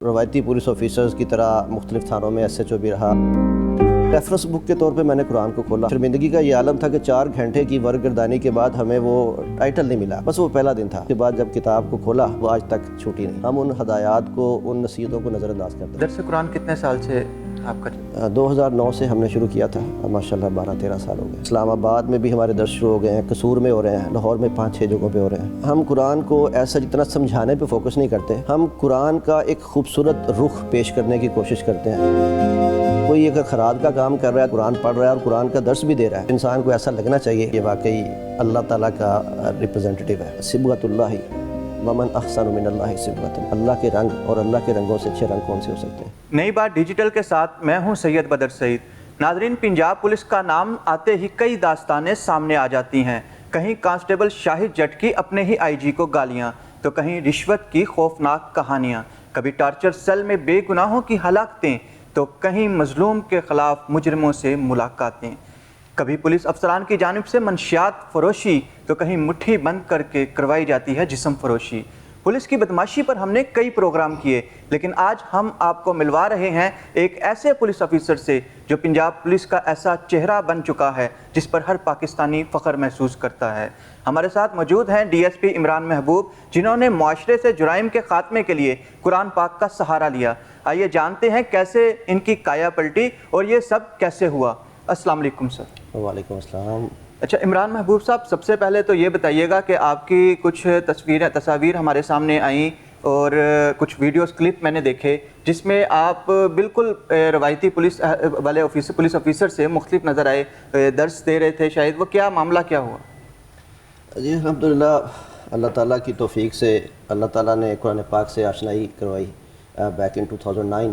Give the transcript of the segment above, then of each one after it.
روایتی police officers کی طرح مختلف تھانوں میں ایس ایچ او بھی رہا۔ ریفرنس بک کے طور پہ میں نے قرآن کو کھولا۔ شرمندگی کا یہ عالم تھا کہ 4 گھنٹے کی ورگردانی کے بعد ہمیں وہ ٹائٹل نہیں ملا، بس وہ پہلا دن تھا۔ اس کے بعد جب کتاب کو کھولا وہ آج تک چھوٹی نہیں۔ ہم ان ہدایات کو، ان نصیحتوں کو نظر انداز کرتے ہیں۔ درس قرآن کتنے سال سے آپ کا؟ 2009 سے ہم نے شروع کیا تھا، ماشاءاللہ 12-13 سال ہو گئے۔ اسلام آباد میں بھی ہمارے درس شروع ہو گئے ہیں، قصور میں ہو رہے ہیں، لاہور میں 5-6 جگہوں پہ ہو رہے ہیں۔ ہم قرآن کو ایسا جتنا سمجھانے پہ فوکس نہیں کرتے، ہم قرآن کا ایک خوبصورت رخ پیش کرنے کی کوشش کرتے ہیں۔ کوئی اگر خراج کا کام کر رہا ہے، قرآن پڑھ رہا ہے اور قرآن کا درس بھی دے رہا ہے، انسان کو ایسا لگنا چاہیے کہ واقعی اللہ تعالیٰ کا ریپرزینٹیٹیو ہے۔ صبغۃ اللہ ومن احسن من اللہ صبغۃ، اللہ کے رنگ اور اللہ کے رنگوں سے اچھے رنگ کون سے ہو سکتے ہیں۔ نئی بات ڈیجیٹل کے ساتھ میں ہوں سید بدر سعید۔ ناظرین، پنجاب پولیس کا نام آتے ہی کئی داستانیں سامنے آ جاتی ہیں۔ کہیں کانسٹیبل شاہد جٹ کی اپنے ہی آئی جی کو گالیاں، تو کہیں رشوت کی خوفناک کہانیاں، کبھی ٹارچر سیل میں بے گناہوں کی ہلاکتیں، تو کہیں مظلوم کے خلاف مجرموں سے ملاقاتیں، کبھی پولیس افسران کی جانب سے منشیات فروشی، تو کہیں مٹھی بند کر کے کروائی جاتی ہے جسم فروشی۔ پولیس کی بدماشی پر ہم نے کئی پروگرام کیے، لیکن آج ہم آپ کو ملوا رہے ہیں ایک ایسے پولیس افسر سے جو پنجاب پولیس کا ایسا چہرہ بن چکا ہے جس پر ہر پاکستانی فخر محسوس کرتا ہے۔ ہمارے ساتھ موجود ہیں ڈی ایس پی عمران محبوب، جنہوں نے معاشرے سے جرائم کے خاتمے کے لیے قرآن پاک کا سہارا لیا۔ آئیے جانتے ہیں کیسے ان کی کایا پلٹی اور یہ سب کیسے ہوا۔ السلام علیکم سر۔ وعلیکم السلام۔ اچھا عمران محبوب صاحب، سب سے پہلے تو یہ بتائیے گا کہ آپ کی کچھ تصاویر ہمارے سامنے آئیں اور کچھ ویڈیوز کلپ میں نے دیکھے جس میں آپ بالکل روایتی پولیس والے پولیس آفیسر سے مختلف نظر آئے، درس دے رہے تھے شاید، وہ کیا معاملہ کیا ہوا؟ جی الحمدللہ، اللہ تعالیٰ کی توفیق سے اللہ تعالیٰ نے قرآن پاک سے آشنائی کروائی بیک ان 2009۔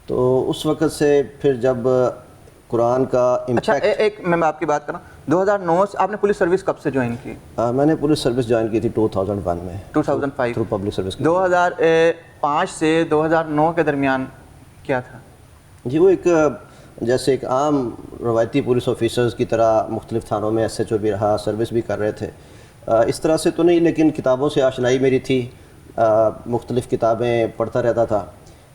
تو اس وقت سے پھر جب قرآن کا اچھا ایک میں آپ کی بات کروں، 2009 سے آپ نے پولیس سروس کب سے جوائن کی؟ میں نے پولیس سروس جوائن کی تھی 2001 میں، 2005 تھرو پبلک سروس۔ 2005 سے 2009 کے درمیان کیا تھا؟ جی وہ ایک جیسے ایک عام روایتی پولیس آفیسرز کی طرح مختلف تھانوں میں ایس ایچ او بھی رہا، سروس بھی کر رہے تھے۔ اس طرح سے تو نہیں، لیکن کتابوں سے آشنائی میری تھی، مختلف کتابیں پڑھتا رہتا تھا۔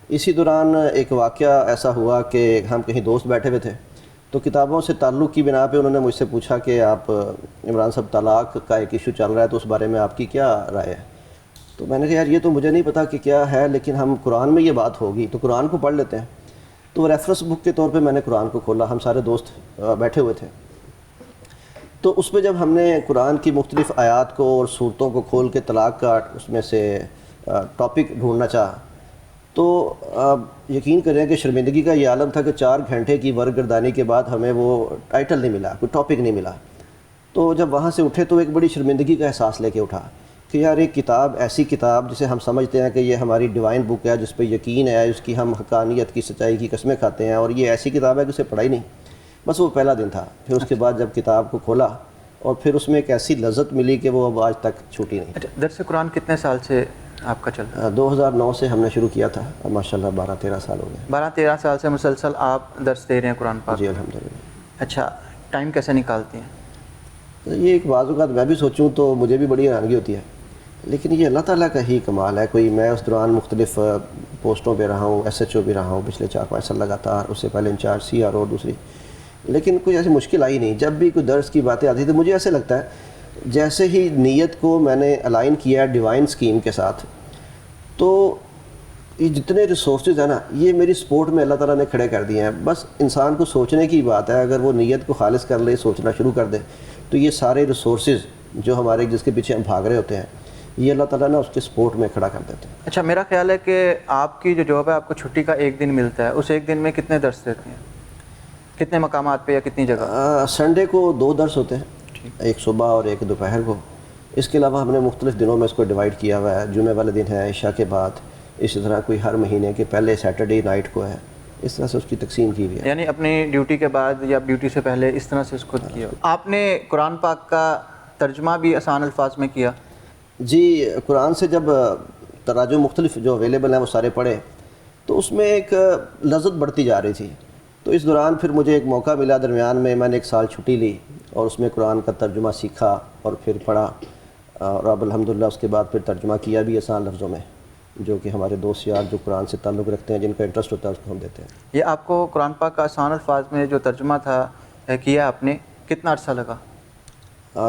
اسی دوران ایک واقعہ ایسا ہوا کہ ہم کہیں دوست بیٹھے ہوئے تھے، تو کتابوں سے تعلق کی بنا پہ انہوں نے مجھ سے پوچھا کہ آپ عمران صاحب طلاق کا ایک ایشو چل رہا ہے تو اس بارے میں آپ کی کیا رائے ہے؟ تو میں نے کہا یار یہ تو مجھے نہیں پتا کہ کیا ہے، لیکن ہم قرآن میں یہ بات ہوگی تو قرآن کو پڑھ لیتے ہیں۔ تو ریفرنس بک کے طور پہ میں نے قرآن کو کھولا، ہم سارے دوست بیٹھے ہوئے تھے، تو اس پہ جب ہم نے قرآن کی مختلف آیات کو اور صورتوں کو کھول کے طلاق کا اس میں سے ٹاپک ڈھونڈنا چاہا، تو یقین کریں کہ شرمندگی کا یہ عالم تھا کہ 4 گھنٹے کی ورگردانی کے بعد ہمیں وہ ٹائٹل نہیں ملا، کوئی ٹاپک نہیں ملا۔ تو جب وہاں سے اٹھے تو ایک بڑی شرمندگی کا احساس لے کے اٹھا کہ یار ایک کتاب، ایسی کتاب جسے ہم سمجھتے ہیں کہ یہ ہماری ڈیوائن بک ہے، جس پہ یقین ہے، اس کی ہم حقانیت کی، سچائی کی قسمیں کھاتے ہیں، اور یہ ایسی کتاب ہے کہ اسے پڑھا ہی نہیں، بس وہ پہلا دن تھا۔ پھر اس کے بعد جب کتاب کو کھولا اور پھر اس میں ایک ایسی لذت ملی کہ وہ اب آج تک چھوٹی نہیں۔ اچھا درس قرآن کتنے سال سے آپ کا چل رہا ہے؟ 2009 سے ہم نے شروع کیا تھا، ماشاءاللہ 12-13 سال ہو گئے۔ 12-13 سال سے مسلسل آپ درس دے رہے ہیں قرآن پاک؟ جی الحمدللہ۔ اچھا ٹائم کیسے نکالتے ہیں؟ یہ ایک بعض اوقات میں بھی سوچوں تو مجھے بھی بڑی حیرانگی ہوتی ہے، لیکن یہ اللہ تعالیٰ کا ہی کمال ہے۔ کوئی میں اس دوران مختلف پوسٹوں پہ رہا ہوں، ایس ایچ او بھی رہا ہوں پچھلے 4-5 سال لگاتار، اس سے پہلے انچارج سی آر او دوسری، لیکن کوئی ایسی مشکل آئی نہیں۔ جب بھی کوئی درس کی باتیں آتی تو مجھے ایسے لگتا ہے جیسے ہی نیت کو میں نے الائن کیا ڈیوائن سکیم کے ساتھ، تو یہ جتنے ریسورسز ہیں نا، یہ میری سپورٹ میں اللہ تعالیٰ نے کھڑے کر دیے ہیں۔ بس انسان کو سوچنے کی بات ہے، اگر وہ نیت کو خالص کر لے، سوچنا شروع کر دے، تو یہ سارے ریسورسز جو ہمارے جس کے پیچھے ہم بھاگ رہے ہوتے ہیں، یہ اللہ تعالیٰ نے اس کے سپورٹ میں کھڑا کر دیتے ہیں۔ اچھا میرا خیال ہے کہ آپ کی جو جاب ہے، آپ کو چھٹی کا 1 دن ملتا ہے، اس 1 دن میں کتنے درس دیتے ہیں؟ کتنے مقامات پہ یا کتنی جگہ؟ سنڈے کو 2 درس ہوتے ہیں، ایک صبح اور ایک دوپہر کو۔ اس کے علاوہ ہم نے مختلف دنوں میں اس کو ڈیوائیڈ کیا ہوا ہے۔ جمعے والے دن ہے عشاء کے بعد، اسی طرح کوئی ہر مہینے کے پہلے سیٹرڈے نائٹ کو ہے، اس طرح سے اس کی تقسیم کی ہوئی ہے۔ یعنی اپنی ڈیوٹی کے بعد یا ڈیوٹی سے پہلے اس طرح سے اس کو کیا؟ آپ نے قرآن پاک کا ترجمہ بھی آسان الفاظ میں کیا؟ جی قرآن سے جب تراجم مختلف جو اویلیبل ہیں وہ سارے پڑھے تو اس میں ایک لذت بڑھتی جا رہی تھی۔ تو اس دوران پھر مجھے ایک موقع ملا، درمیان میں نے 1 سال چھٹی لی اور اس میں قرآن کا ترجمہ سیکھا اور پھر پڑھا، اور اب الحمدللہ اس کے بعد پھر ترجمہ کیا بھی آسان لفظوں میں۔ جو کہ ہمارے دوست یار جو قرآن سے تعلق رکھتے ہیں، جن کا انٹرسٹ ہوتا ہے، اس کو ہم دیتے ہیں۔ یہ آپ کو قرآن پاک کا آسان الفاظ میں جو ترجمہ تھا کیا آپ نے، کتنا عرصہ لگا؟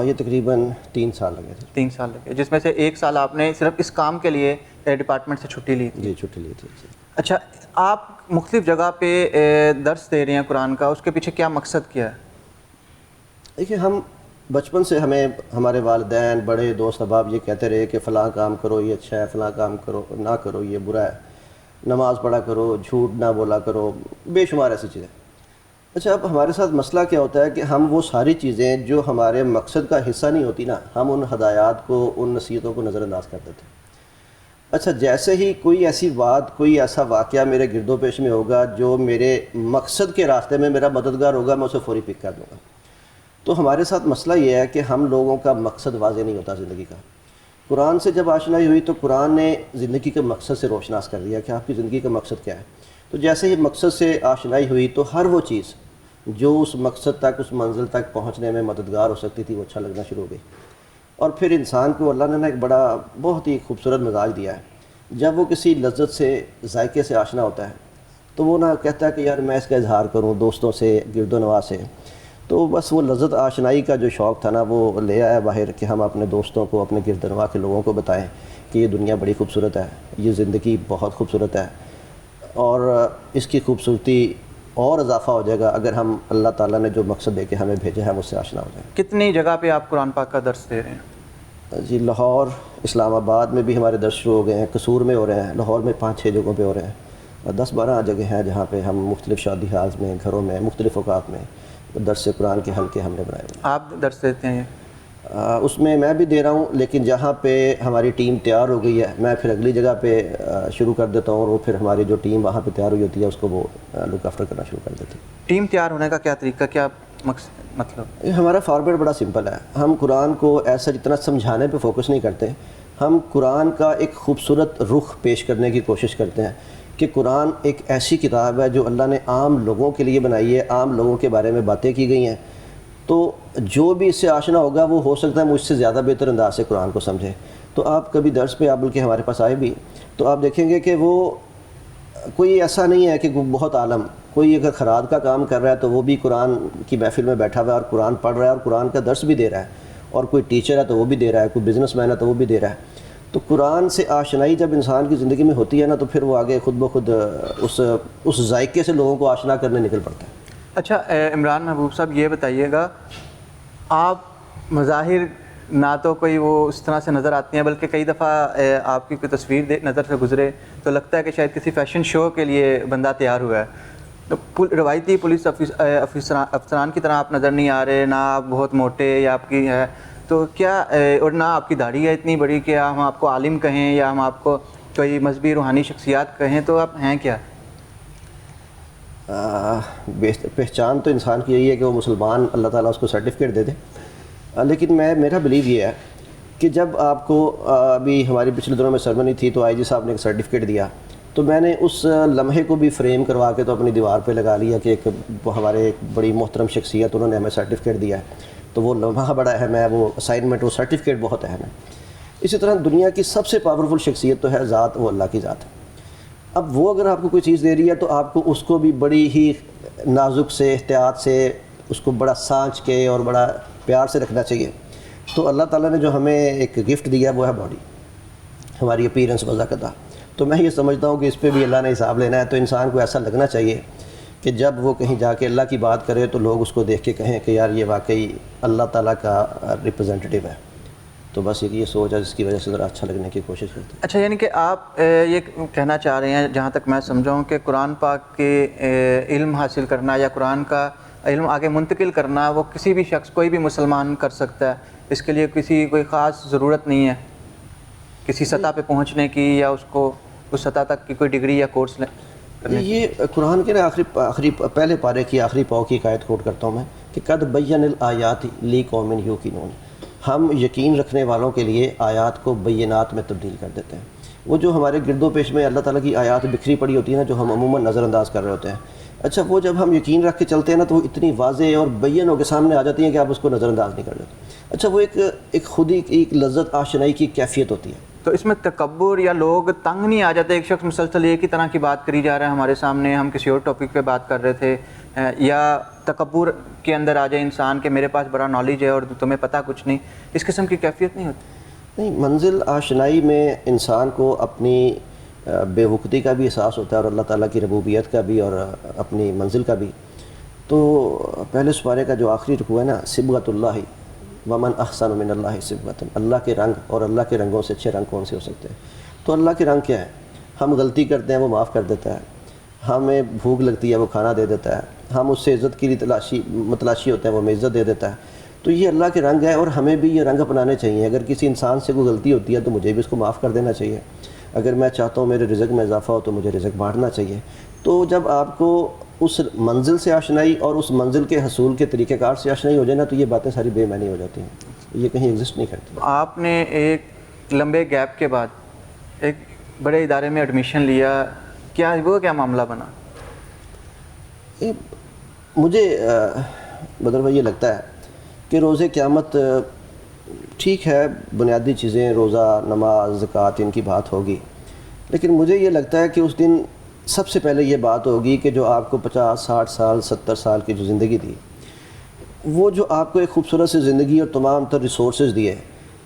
یہ تقریباً 3 سال لگے تھے۔ 3 سال لگے، جس میں سے 1 سال آپ نے صرف اس کام کے لیے ڈپارٹمنٹ سے چھٹی لی تھی؟ جی، چھٹی لی تھی۔ اچھا، آپ مختلف جگہ پہ درس دے رہے ہیں قرآن کا، اس کے پیچھے کیا مقصد کیا ہے؟ دیکھیے، ہم بچپن سے ہمیں ہمارے والدین، بڑے دوست احباب یہ کہتے رہے کہ فلاں کام کرو یہ اچھا ہے، فلاں کام کرو نہ کرو یہ برا ہے، نماز پڑھا کرو، جھوٹ نہ بولا کرو، بے شمار ایسی چیزیں۔ اچھا، اب ہمارے ساتھ مسئلہ کیا ہوتا ہے کہ ہم وہ ساری چیزیں جو ہمارے مقصد کا حصہ نہیں ہوتی نا، ہم ان ہدایات کو، ان نصیحتوں کو نظر انداز کر دیتے ہیں۔ اچھا، جیسے ہی کوئی ایسی بات، کوئی ایسا واقعہ میرے گرد و پیش میں ہوگا جو میرے مقصد کے راستے میں میرا مددگار ہوگا، میں اسے فوری پک کر دوں گا۔ تو ہمارے ساتھ مسئلہ یہ ہے کہ ہم لوگوں کا مقصد واضح نہیں ہوتا زندگی کا۔ قرآن سے جب آشنائی ہوئی تو قرآن نے زندگی کے مقصد سے روشناس کر دیا کہ آپ کی زندگی کا مقصد کیا ہے۔ تو جیسے ہی مقصد سے آشنائی ہوئی تو ہر وہ چیز جو اس مقصد تک، اس منزل تک پہنچنے میں مددگار ہو سکتی تھی، وہ اچھا لگنا شروع ہو گئی۔ اور پھر انسان کو اللہ نے ایک بڑا بہت ہی خوبصورت مزاج دیا ہے۔ جب وہ کسی لذت سے، ذائقے سے آشنا ہوتا ہے تو وہ نہ کہتا ہے کہ یار میں اس کا اظہار کروں دوستوں سے، گرد و نواح سے، تو بس وہ لذت آشنائی کا جو شوق تھا نا، وہ لے آیا باہر کہ ہم اپنے دوستوں کو، اپنے گرد و نواح کے لوگوں کو بتائیں کہ یہ دنیا بڑی خوبصورت ہے، یہ زندگی بہت خوبصورت ہے، اور اس کی خوبصورتی اور اضافہ ہو جائے گا اگر ہم اللہ تعالیٰ نے جو مقصد دے کے ہمیں بھیجا ہے ہم اس سے آشنا ہو جائیں۔ کتنی جگہ پہ آپ قرآن پاک کا درس دے رہے ہیں؟ جی، لاہور، اسلام آباد میں بھی ہمارے درس شروع ہو گئے ہیں، قصور میں ہو رہے ہیں، لاہور میں 5-6 جگہوں پہ ہو رہے ہیں، 10-12 جگہ ہیں جہاں پہ ہم مختلف شادی ہالز میں، گھروں میں، مختلف اوقات میں درس قرآن کے حلقے ہم نے بنائے ہوئے ہیں۔ آپ درس دیتے ہیں؟ اس میں بھی دے رہا ہوں، لیکن جہاں پہ ہماری ٹیم تیار ہو گئی ہے میں پھر اگلی جگہ پہ شروع کر دیتا ہوں، اور وہ پھر ہماری جو ٹیم وہاں پہ تیار ہوئی ہوتی ہے اس کو وہ لک آفٹر کرنا شروع کر دیتے ہیں۔ ٹیم تیار ہونے کا کیا طریقہ، کیا مطلب؟ ہمارا فارمیٹ بڑا سمپل ہے، ہم قرآن کو ایسا جتنا سمجھانے پہ فوکس نہیں کرتے، ہم قرآن کا ایک خوبصورت رخ پیش کرنے کی کوشش کرتے ہیں کہ قرآن ایک ایسی کتاب ہے جو اللہ نے عام لوگوں کے لیے بنائی ہے، عام لوگوں کے بارے میں باتیں کی گئی ہیں، تو جو بھی اس سے آشنا ہوگا وہ ہو سکتا ہے مجھ سے زیادہ بہتر انداز سے قرآن کو سمجھے۔ تو آپ کبھی درس پہ، آپ بلکہ ہمارے پاس آئے بھی تو آپ دیکھیں گے کہ وہ کوئی ایسا نہیں ہے کہ بہت عالم، کوئی اگر خراد کا کام کر رہا ہے تو وہ بھی قرآن کی محفل میں بیٹھا ہوا ہے اور قرآن پڑھ رہا ہے اور قرآن کا درس بھی دے رہا ہے، اور کوئی ٹیچر ہے تو وہ بھی دے رہا ہے، کوئی بزنس مین ہے تو وہ بھی دے رہا ہے۔ تو قرآن سے آشنائی جب انسان کی زندگی میں ہوتی ہے نا تو پھر وہ آگے خود بخود اس ذائقے سے لوگوں کو آشنا کرنے نکل پڑتا ہے۔ اچھا، عمران محبوب صاحب یہ بتائیے گا، آپ مظاہر نہ تو کوئی وہ اس طرح سے نظر آتی ہیں، بلکہ کئی دفعہ آپ کی کوئی تصویر نظر سے گزرے تو لگتا ہے کہ شاید کسی فیشن شو کے لیے بندہ تیار ہوا ہے۔ تو روایتی پولیس افسران کی طرح آپ نظر نہیں آ رہے، نہ آپ بہت موٹے یا آپ کی ہے تو کیا، اور نہ آپ کی داڑھی ہے اتنی بڑی کہ ہم آپ کو عالم کہیں یا ہم آپ کو کوئی مذہبی روحانی شخصیات کہیں، تو آپ ہیں کیا؟ پہچان تو انسان کی یہی ہے کہ وہ مسلمان، اللہ تعالیٰ اس کو سرٹیفکیٹ دے دے، لیکن میرا بلیو یہ ہے کہ جب آپ کو ابھی ہماری پچھلے دنوں میں سرمنی تھی تو آئی جی صاحب نے ایک سرٹیفکیٹ دیا، تو میں نے اس لمحے کو بھی فریم کروا کے تو اپنی دیوار پہ لگا لیا کہ ایک ہمارے ایک بڑی محترم شخصیت انہوں نے ہمیں سرٹیفکیٹ دیا ہے، تو وہ لمحہ بڑا اہم ہے، وہ اسائنمنٹ، وہ سرٹیفکیٹ بہت اہم ہے۔ اسی طرح دنیا کی سب سے پاورفل شخصیت تو ہے ذات، وہ اللہ کی ذات ہے۔ اب وہ اگر آپ کو کوئی چیز دے رہی ہے تو آپ کو اس کو بھی بڑی ہی نازک سے، احتیاط سے، اس کو بڑا سانچ کے اور بڑا پیار سے رکھنا چاہیے۔ تو اللہ تعالیٰ نے جو ہمیں ایک گفٹ دیا وہ ہے باڈی، ہماری اپیرنس وضاقتہ، تو میں یہ سمجھتا ہوں کہ اس پہ بھی اللہ نے حساب لینا ہے۔ تو انسان کو ایسا لگنا چاہیے کہ جب وہ کہیں جا کے اللہ کی بات کرے تو لوگ اس کو دیکھ کے کہیں کہ یار یہ واقعی اللہ تعالیٰ کا ریپرزینٹیو ہے۔ تو بس یہ سوچ ہے جس کی وجہ سے ذرا اچھا لگنے کی کوشش کرتے ہیں۔ اچھا، یعنی کہ آپ یہ کہنا چاہ رہے ہیں، جہاں تک میں سمجھاؤں، کہ قرآن پاک کے علم حاصل کرنا یا قرآن کا علم آگے منتقل کرنا وہ کسی بھی شخص، کوئی بھی مسلمان کر سکتا ہے، اس کے لیے کوئی خاص ضرورت نہیں ہے کسی سطح پہ پہنچنے کی، یا اس کو اس سطح تک کی کوئی ڈگری یا کورس کرنے کی؟ یہ قرآن کے نا آخری پہلے پارے کی آخری پاؤ کی آیت کوٹ کرتا ہوں میں کہ قد بین الآیات لقوم یوقنون، ہم یقین رکھنے والوں کے لیے آیات کو بینات میں تبدیل کر دیتے ہیں۔ وہ جو ہمارے گرد و پیش میں اللہ تعالیٰ کی آیات بکھری پڑی ہوتی ہیں نا، جو ہم عموماً نظر انداز کر رہے ہوتے ہیں، اچھا وہ جب ہم یقین رکھ کے چلتے ہیں نا تو وہ اتنی واضح اور بین ہو کے سامنے آ جاتی ہیں کہ آپ اس کو نظر انداز نہیں کر دیتے۔ اچھا وہ ایک خود ہی ایک لذت آشنائی کی کیفیت ہوتی ہے۔ تو اس میں تکبر یا لوگ تنگ نہیں آ جاتے؟ ایک شخص مسلسل ایک ہی طرح کی بات کری جا رہا ہے ہمارے سامنے، ہم کسی اور ٹاپک پہ بات کر رہے تھے، یا تکبر کے اندر آ جائے انسان کہ میرے پاس بڑا نالج ہے اور تمہیں پتہ کچھ نہیں، اس قسم کی کیفیت نہیں ہوتی؟ نہیں، منزل آشنائی میں انسان کو اپنی بے وقتی کا بھی احساس ہوتا ہے اور اللہ تعالیٰ کی ربوبیت کا بھی اور اپنی منزل کا بھی. تو پہلے سپارے کا جو آخری رکوع ہے نا، صبغۃ اللہ ومن احسن من اللہ صبغۃ، اللہ کے رنگ اور اللہ کے رنگوں سے اچھے رنگ کون سے ہو سکتے ہیں. تو اللہ کے رنگ کیا ہے؟ ہم غلطی کرتے ہیں وہ معاف کر دیتا ہے، ہمیں بھوک لگتی ہے وہ کھانا دے دیتا ہے، ہم اس سے عزت کے لیے متلاشی ہوتے ہیں وہ ہمیں عزت دے دیتا ہے. تو یہ اللہ کے رنگ ہے اور ہمیں بھی یہ رنگ اپنانے چاہیے. اگر کسی انسان سے کوئی غلطی ہوتی ہے تو مجھے بھی اس کو معاف کر دینا چاہیے. اگر میں چاہتا ہوں میرے رزق میں اضافہ ہو تو مجھے رزق بانٹنا چاہیے. تو جب آپ کو اس منزل سے آشنائی اور اس منزل کے حصول کے طریقہ کار سے آشنائی ہو جائے نا، تو یہ باتیں ساری بے معنی ہو جاتی ہیں، یہ کہیں ایگزسٹ نہیں کرتی. آپ نے ایک لمبے گیپ کے بعد ایک بڑے ادارے میں ایڈمیشن لیا، کیا معاملہ بنا؟ مجھے بدر بھائی یہ لگتا ہے کہ روز قیامت ٹھیک ہے، بنیادی چیزیں روزہ، نماز، زکوٰۃ، ان کی بات ہوگی، لیکن مجھے یہ لگتا ہے کہ اس دن سب سے پہلے یہ بات ہوگی کہ جو آپ کو 50 60 سال 70 سال کی جو زندگی تھی، وہ جو آپ کو ایک خوبصورت سی زندگی اور تمام تر ریسورسز دیے،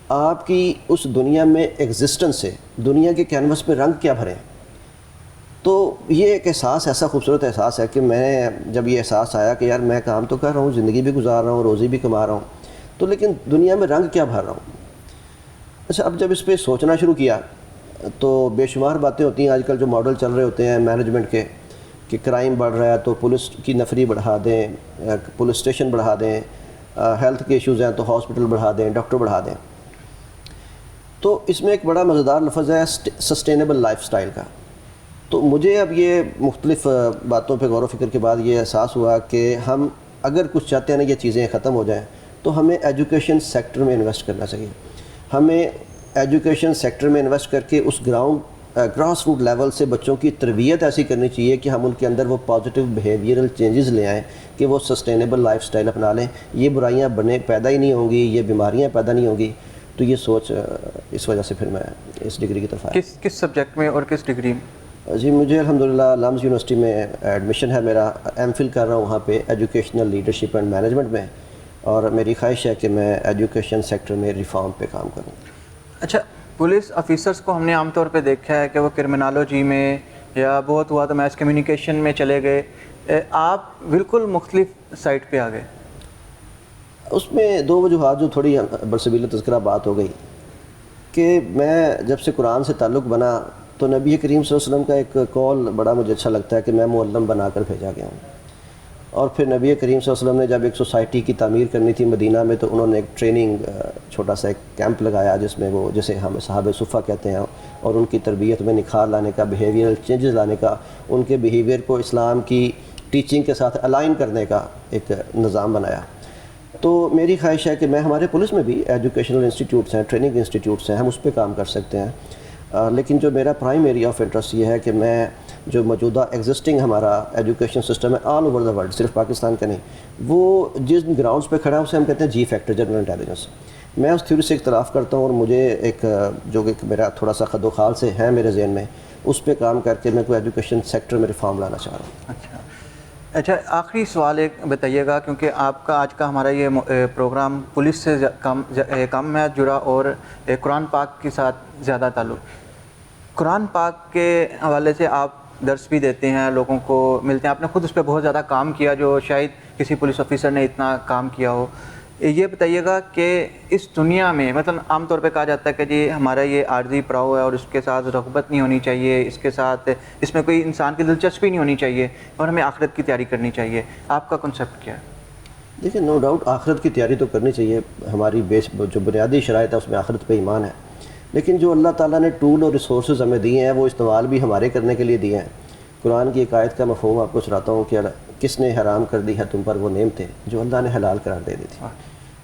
آپ کی اس دنیا میں ایگزسٹنس سے دنیا کے کینوس پہ رنگ کیا بھریں. تو یہ ایک احساس، ایسا خوبصورت احساس ہے کہ میں جب یہ احساس آیا کہ یار میں کام تو کر رہا ہوں، زندگی بھی گزار رہا ہوں، روزی بھی کما رہا ہوں، تو لیکن دنیا میں رنگ کیا بھر رہا ہوں. اچھا، اب جب اس پہ سوچنا شروع کیا تو بے شمار باتیں ہوتی ہیں. آج کل جو ماڈل چل رہے ہوتے ہیں مینجمنٹ کے کہ کرائم بڑھ رہا ہے تو پولیس کی نفری بڑھا دیں، پولیس اسٹیشن بڑھا دیں، ہیلتھ کے ایشوز ہیں تو ہاسپٹل بڑھا دیں، ڈاکٹر بڑھا دیں. تو اس میں ایک بڑا مزیدار لفظ ہے سسٹینیبل لائف سٹائل کا. تو مجھے اب یہ مختلف باتوں پہ غور و فکر کے بعد یہ احساس ہوا کہ ہم اگر کچھ چاہتے ہیں نا یہ چیزیں ختم ہو جائیں تو ہمیں ایجوکیشن سیکٹر میں انویسٹ کرنا چاہیے. ہمیں ایجوکیشن سیکٹر میں انویسٹ کر کے اس گراس روٹ لیول سے بچوں کی تربیت ایسی کرنی چاہیے کہ ہم ان کے اندر وہ پازیٹیو بیہیویئرل چینجز لے آئیں کہ وہ سسٹینیبل لائف سٹائل اپنا لیں. یہ برائیاں پیدا ہی نہیں ہوں گی، یہ بیماریاں پیدا نہیں ہوں گی. تو یہ سوچ اس وجہ سے پھر میں اس ڈگری کی طرف آیا. کس سبجیکٹ میں اور کس ڈگری میں؟ جی مجھے الحمدللہ لمز یونیورسٹی میں ایڈمیشن ہے میرا، ایم فل کر رہا ہوں وہاں پہ ایجوکیشنل لیڈرشپ اینڈ مینجمنٹ میں، اور میری خواہش ہے کہ میں ایجوکیشن سیکٹر میں ریفارم پہ کام کروں. اچھا، پولیس آفیسرز کو ہم نے عام طور پہ دیکھا ہے کہ وہ کرمنالوجی میں یا بہت ہوا تو میس کمیونیکیشن میں چلے گئے، آپ بالکل مختلف سائٹ پہ آ گئے. اس میں دو وجوہات جو تھوڑی برسبیل تذکرہ بات ہو گئی کہ میں جب سے قرآن سے تعلق بنا تو نبی کریم صلی اللہ علیہ وسلم کا ایک قول بڑا مجھے اچھا لگتا ہے کہ میں معلم بنا کر بھیجا گیا ہوں. اور پھر نبی کریم صلی اللہ علیہ وسلم نے جب ایک سوسائٹی کی تعمیر کرنی تھی مدینہ میں تو انہوں نے ایک ٹریننگ چھوٹا سا ایک کیمپ لگایا جس میں وہ جسے ہم صحابہ صفہ کہتے ہیں، اور ان کی تربیت میں نکھار لانے کا، بیہیویئرل چینجز لانے کا، ان کے بیہیویئر کو اسلام کی ٹیچنگ کے ساتھ الائن کرنے کا ایک نظام بنایا. تو میری خواہش ہے کہ میں ہمارے پولیس میں بھی ایجوکیشنل انسٹیٹیوٹس ہیں، ٹریننگ انسٹیٹیوٹس ہیں، ہم اس پہ کام کر سکتے ہیں. لیکن جو میرا پرائم ایریا آف انٹرسٹ یہ ہے کہ میں جو موجودہ ایگزسٹنگ ہمارا ایجوکیشن سسٹم ہے آل اوور دا ورلڈ، صرف پاکستان کا نہیں، وہ جس گراؤنڈز پہ کھڑا ہے اسے ہم کہتے ہیں جی فیکٹر، جنرل انٹیلیجنس. میں اس تھیوری سے اختلاف کرتا ہوں اور مجھے ایک جو کہ میرا تھوڑا سا خد و خال سے ہے میرے ذہن میں، اس پہ کام کر کے میں کوئی ایجوکیشن سیکٹر میں ریفارم لانا چاہ رہا ہوں. اچھا، آخری سوال ایک بتائیے گا، کیونکہ آپ کا آج کا ہمارا یہ پروگرام پولیس سے کم میں جڑا اور قرآن پاک کے ساتھ زیادہ تعلق. قرآن پاک کے حوالے سے آپ درس بھی دیتے ہیں، لوگوں کو ملتے ہیں، آپ نے خود اس پہ بہت زیادہ کام کیا جو شاید کسی پولیس آفیسر نے اتنا کام کیا ہو. یہ بتائیے گا کہ اس دنیا میں مثلا عام طور پہ کہا جاتا ہے کہ جی ہمارا یہ عارضی پڑاؤ ہے اور اس کے ساتھ رغبت نہیں ہونی چاہیے، اس کے ساتھ اس میں کوئی انسان کی دلچسپی نہیں ہونی چاہیے اور ہمیں آخرت کی تیاری کرنی چاہیے. آپ کا کنسیپٹ کیا ہے؟ دیکھیں، نو ڈاؤٹ آخرت کی تیاری تو کرنی چاہیے، ہماری بیس جو بنیادی شرائط ہے اس میں آخرت پہ ایمان ہے. لیکن جو اللہ تعالیٰ نے ٹول اور ریسورسز ہمیں دیے ہیں وہ استعمال بھی ہمارے کرنے کے لیے دیے ہیں. قرآن کی ایک آیت کا مفہوم آپ کو سناتا ہوں کہ کس نے حرام کر دی ہے تم پر وہ نعمتیں جو اللہ نے حلال قرار دے دی تھی.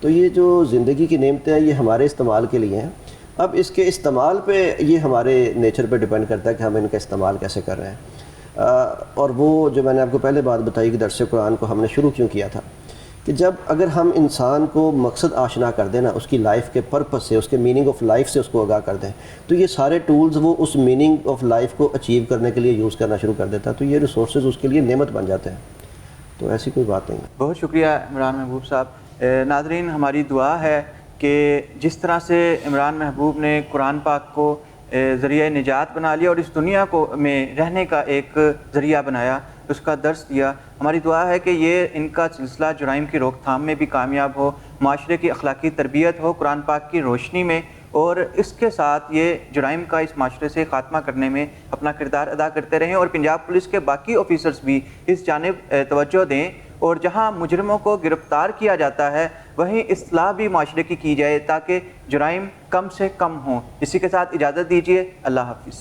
تو یہ جو زندگی کی نعمتیں ہیں یہ ہمارے استعمال کے لیے ہیں. اب اس کے استعمال پہ یہ ہمارے نیچر پہ ڈیپینڈ کرتا ہے کہ ہم ان کا استعمال کیسے کر رہے ہیں. اور وہ جو میں نے آپ کو پہلے بات بتائی کہ درس قرآن کو ہم نے شروع کیوں کیا تھا، کہ جب اگر ہم انسان کو مقصد آشنا کر دیں نا، اس کی لائف کے پرپس سے، اس کے میننگ آف لائف سے اس کو آگاہ کر دیں، تو یہ سارے ٹولز وہ اس میننگ آف لائف کو اچیو کرنے کے لیے یوز کرنا شروع کر دیتا ہے، تو یہ ریسورسز اس کے لیے نعمت بن جاتے ہیں. تو ایسی کوئی بات نہیں ہے. بہت شکریہ عمران محبوب صاحب. ناظرین، ہماری دعا ہے کہ جس طرح سے عمران محبوب نے قرآن پاک کو ذریعہ نجات بنا لیا اور اس دنیا کو میں رہنے کا ایک ذریعہ بنایا، اس کا درس دیا، ہماری دعا ہے کہ یہ ان کا سلسلہ جرائم کی روک تھام میں بھی کامیاب ہو، معاشرے کی اخلاقی تربیت ہو قرآن پاک کی روشنی میں، اور اس کے ساتھ یہ جرائم کا اس معاشرے سے خاتمہ کرنے میں اپنا کردار ادا کرتے رہیں، اور پنجاب پولیس کے باقی آفیسرز بھی اس جانب توجہ دیں، اور جہاں مجرموں کو گرفتار کیا جاتا ہے وہیں اصلاح بھی معاشرے کی جائے تاکہ جرائم کم سے کم ہوں. اسی کے ساتھ اجازت دیجیے. اللہ حافظ.